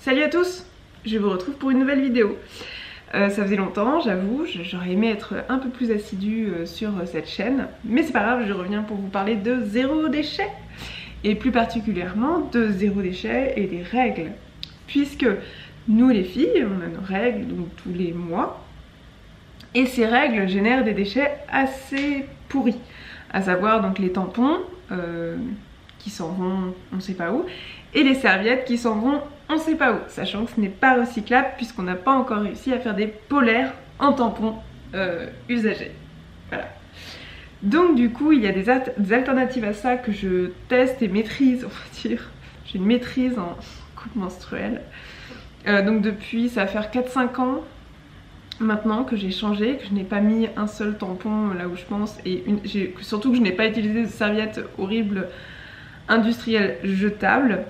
Salut à tous, je vous retrouve pour une nouvelle vidéo. Ça faisait longtemps, j'avoue, j'aurais aimé être un peu plus assidue sur cette chaîne, mais c'est pas grave, je reviens pour vous parler de zéro déchet, et plus particulièrement de zéro déchet et des règles, puisque nous les filles, on a nos règles donc tous les mois, et ces règles génèrent des déchets assez pourris, à savoir donc les tampons qui s'en vont on sait pas où, et les serviettes qui s'en vont on sait pas où, sachant que ce n'est pas recyclable puisqu'on n'a pas encore réussi à faire des polaires en tampons usagés. Voilà. Donc du coup il y a des alternatives à ça que je teste et maîtrise, on va dire. J'ai une maîtrise en coupe menstruelle. Donc depuis, ça va faire 4-5 ans maintenant que j'ai changé, que je n'ai pas mis un seul tampon là où je pense, et surtout que je n'ai pas utilisé de serviettes horribles industrielles jetables.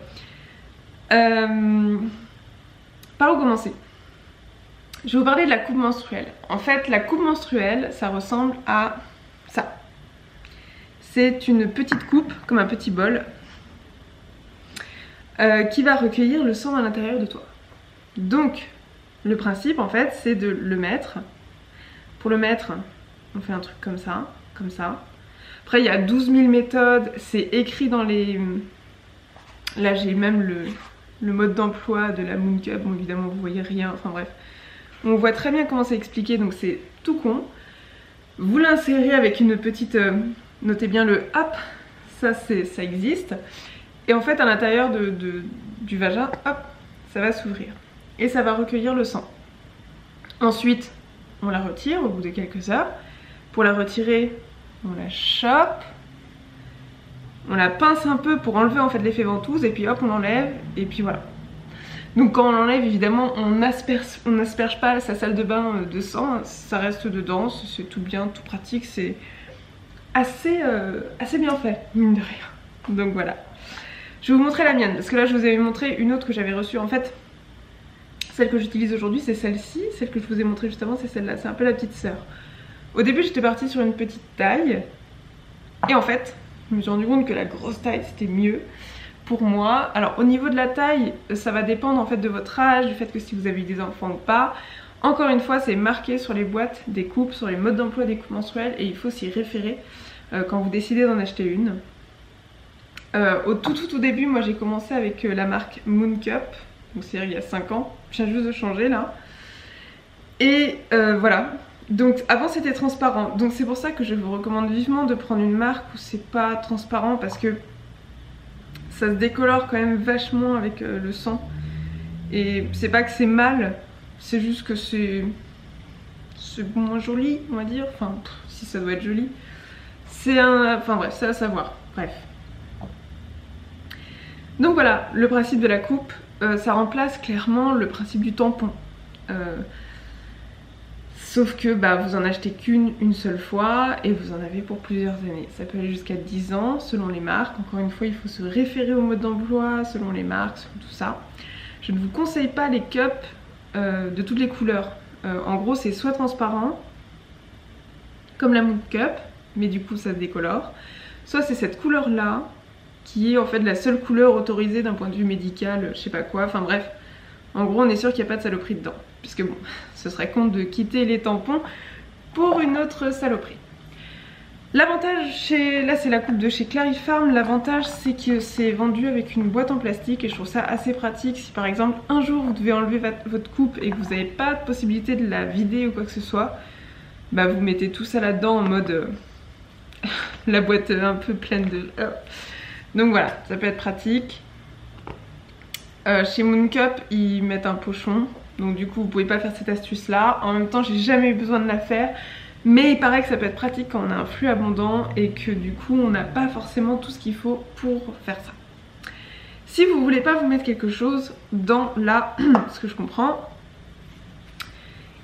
Par où commencer? Je vais vous parler de la coupe menstruelle. En fait, la coupe menstruelle, ça ressemble à ça. C'est une petite coupe, comme un petit bol, qui va recueillir le sang à l'intérieur de toi. Donc, le principe, en fait, c'est de le mettre. Pour le mettre, on fait un truc comme ça, comme ça. Après, il y a 12 000 méthodes, c'est écrit dans les... Là, j'ai même le mode d'emploi de la Moon Cup, bon évidemment vous voyez rien, enfin bref. On voit très bien comment c'est expliqué, donc c'est tout con. Vous l'insérez avec une petite, notez bien le hop, ça existe. Et en fait à l'intérieur du vagin, hop, ça va s'ouvrir. Et ça va recueillir le sang. Ensuite, on la retire au bout de quelques heures. Pour la retirer, on la chope. On la pince un peu pour enlever en fait l'effet ventouse et puis hop on l'enlève et puis voilà. Donc quand on l'enlève évidemment on n'asperge pas sa salle de bain de sang, ça reste dedans, c'est tout bien, tout pratique, c'est assez bien fait, mine de rien. Donc voilà. Je vais vous montrer la mienne parce que là je vous avais montré une autre que j'avais reçue en fait. Celle que j'utilise aujourd'hui c'est celle-ci, celle que je vous ai montrée juste avant c'est celle-là, c'est un peu la petite sœur. Au début j'étais partie sur une petite taille et en fait je me suis rendu compte que la grosse taille c'était mieux pour moi. Alors au niveau de la taille, ça va dépendre en fait de votre âge, du fait que si vous avez eu des enfants ou pas. Encore une fois, c'est marqué sur les boîtes des coupes, sur les modes d'emploi des coupes menstruelles et il faut s'y référer quand vous décidez d'en acheter une. Au tout début, moi j'ai commencé avec la marque Moon Cup, donc c'est il y a 5 ans, je viens juste de changer là. Et voilà. Donc avant c'était transparent, donc c'est pour ça que je vous recommande vivement de prendre une marque où c'est pas transparent parce que ça se décolore quand même vachement avec le sang. Et c'est pas que c'est mal, c'est juste que c'est moins joli on va dire, enfin si ça doit être joli. C'est un... enfin bref, c'est à savoir, bref. Donc voilà, le principe de la coupe, ça remplace clairement le principe du tampon. Sauf que bah, vous en achetez une seule fois et vous en avez pour plusieurs années. Ça peut aller jusqu'à 10 ans selon les marques. Encore une fois, il faut se référer au mode d'emploi, selon les marques, selon tout ça. Je ne vous conseille pas les cups de toutes les couleurs. En gros, c'est soit transparent, comme la Moon Cup, mais du coup ça se décolore. Soit c'est cette couleur-là, qui est en fait la seule couleur autorisée d'un point de vue médical, je sais pas quoi, enfin bref. En gros, on est sûr qu'il n'y a pas de saloperie dedans. Puisque bon, ce serait con de quitter les tampons pour une autre saloperie. L'avantage, là c'est la coupe de chez Clarifarm, l'avantage c'est que c'est vendu avec une boîte en plastique et je trouve ça assez pratique. Si par exemple un jour vous devez enlever votre coupe et que vous n'avez pas de possibilité de la vider ou quoi que ce soit, bah vous mettez tout ça là-dedans en mode la boîte un peu pleine de... Donc voilà, ça peut être pratique. Chez Moon Cup, ils mettent un pochon. Donc du coup, vous pouvez pas faire cette astuce là. En même temps, j'ai jamais eu besoin de la faire. Mais il paraît que ça peut être pratique quand on a un flux abondant et que du coup, on n'a pas forcément tout ce qu'il faut pour faire ça. Si vous voulez pas vous mettre quelque chose dans la... ce que je comprends,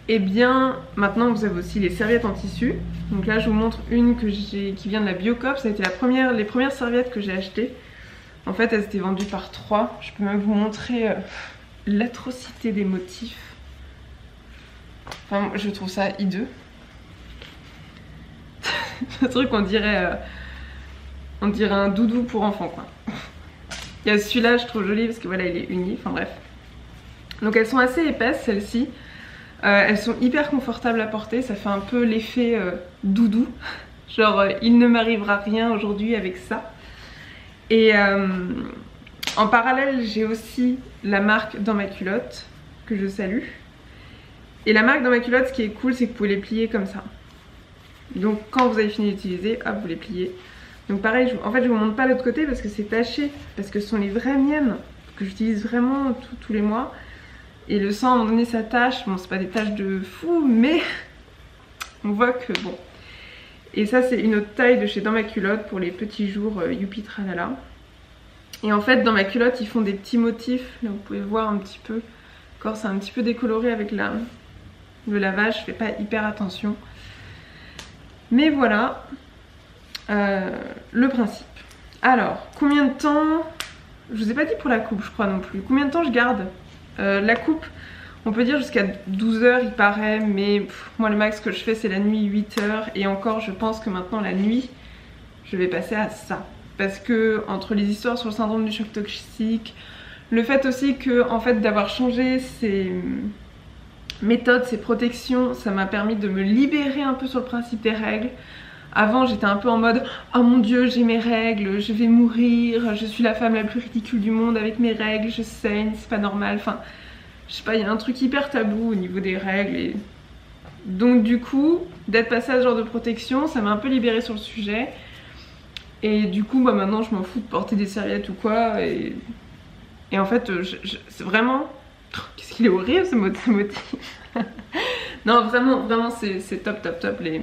et bien maintenant vous avez aussi les serviettes en tissu. Donc là, je vous montre une qui vient de la Biocop. Ça a été les premières serviettes que j'ai achetées. En fait, elles étaient vendues par 3. Je peux même vous montrer l'atrocité des motifs. Enfin, je trouve ça hideux. Le truc, on dirait un doudou pour enfants, quoi. Il y a celui-là, je trouve joli parce que voilà, il est uni. Enfin bref. Donc elles sont assez épaisses celles-ci. Elles sont hyper confortables à porter, ça fait un peu l'effet doudou. Genre il ne m'arrivera rien aujourd'hui avec ça. Et en parallèle j'ai aussi la marque Dans ma culotte que je salue. Et la marque Dans ma culotte, ce qui est cool, c'est que vous pouvez les plier comme ça. Donc quand vous avez fini d'utiliser, hop, vous les pliez. Donc pareil, en fait je vous montre pas l'autre côté parce que c'est taché, parce que ce sont les vraies miennes que j'utilise vraiment tous les mois. Et le sang à un moment donné ça tache, bon c'est pas des taches de fou mais on voit que bon. Et ça c'est une autre taille de chez Dans ma culotte pour les petits jours youpi tralala. Et en fait dans ma culotte ils font des petits motifs, là vous pouvez voir un petit peu. Encore c'est un petit peu décoloré avec le lavage, je fais pas hyper attention. Mais voilà le principe. Alors combien de temps, je vous ai pas dit pour la coupe je crois non plus, combien de temps je garde la coupe, on peut dire jusqu'à 12 h il paraît, mais moi le max que je fais c'est la nuit 8 h. Et encore je pense que maintenant la nuit je vais passer à ça. Parce que entre les histoires sur le syndrome du choc toxique, le fait aussi que en fait d'avoir changé ces méthodes, ces protections, ça m'a permis de me libérer un peu sur le principe des règles. Avant j'étais un peu en mode oh mon dieu j'ai mes règles, je vais mourir, je suis la femme la plus ridicule du monde avec mes règles, je saigne, c'est pas normal, enfin je sais pas, il y a un truc hyper tabou au niveau des règles et... Donc du coup d'être passée à ce genre de protection ça m'a un peu libérée sur le sujet. Et du coup bah maintenant je m'en fous de porter des serviettes ou quoi et en fait c'est vraiment... Qu'est-ce qu'il est horrible ce motif. Non vraiment c'est top les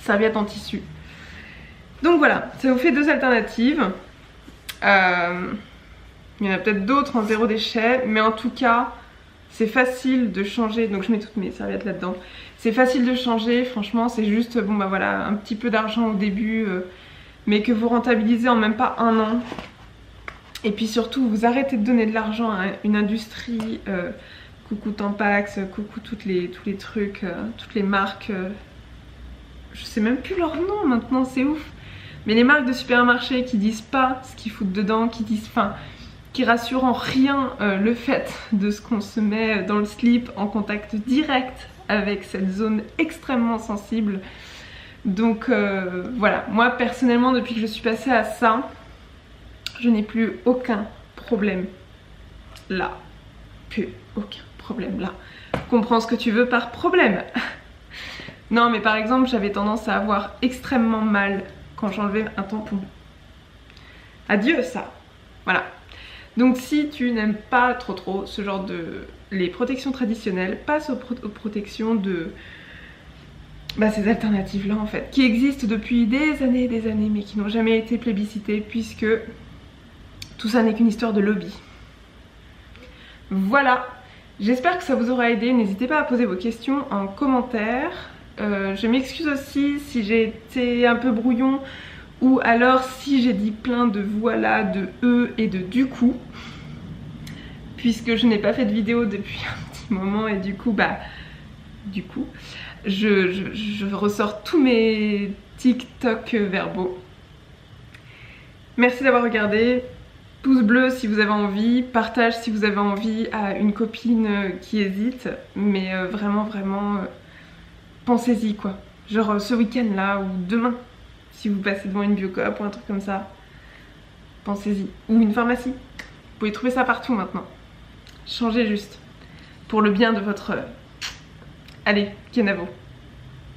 serviettes en tissu. Donc voilà, ça vous fait deux alternatives. Il y en a peut-être d'autres en zéro déchet, mais en tout cas c'est facile de changer. Donc je mets toutes mes serviettes là-dedans. C'est facile de changer, franchement c'est juste bon bah voilà un petit peu d'argent au début, mais que vous rentabilisez en même pas un an. Et puis surtout vous arrêtez de donner de l'argent à une industrie, coucou Tampax, coucou tous les trucs, toutes les marques, je sais même plus leur nom maintenant, c'est ouf. Mais les marques de supermarché qui disent pas ce qu'ils foutent dedans, qui rassurent en rien le fait de ce qu'on se met dans le slip en contact direct avec cette zone extrêmement sensible. Donc voilà, moi personnellement depuis que je suis passée à ça, je n'ai plus aucun problème là. Plus aucun problème là. Comprends ce que tu veux par problème. Non mais par exemple j'avais tendance à avoir extrêmement mal quand j'enlevais un tampon. Adieu ça. Voilà. Donc si tu n'aimes pas trop ce genre de... les protections traditionnelles, passe aux protections de... bah ces alternatives là en fait, qui existent depuis des années mais qui n'ont jamais été plébiscitées puisque tout ça n'est qu'une histoire de lobby. Voilà. J'espère que ça vous aura aidé, n'hésitez pas à poser vos questions en commentaire. Je m'excuse aussi si j'ai été un peu brouillon ou alors si j'ai dit plein de voilà, de et de du coup, puisque je n'ai pas fait de vidéo depuis un petit moment et du coup je ressors tous mes TikTok verbaux. Merci d'avoir regardé. Pouce bleu si vous avez envie, partage si vous avez envie à une copine qui hésite, mais vraiment pensez-y quoi. Genre ce week-end là ou demain, si vous passez devant une Biocoop ou un truc comme ça, pensez-y. Ou une pharmacie, vous pouvez trouver ça partout maintenant. Changez juste, pour le bien de votre... Allez, Kenavo.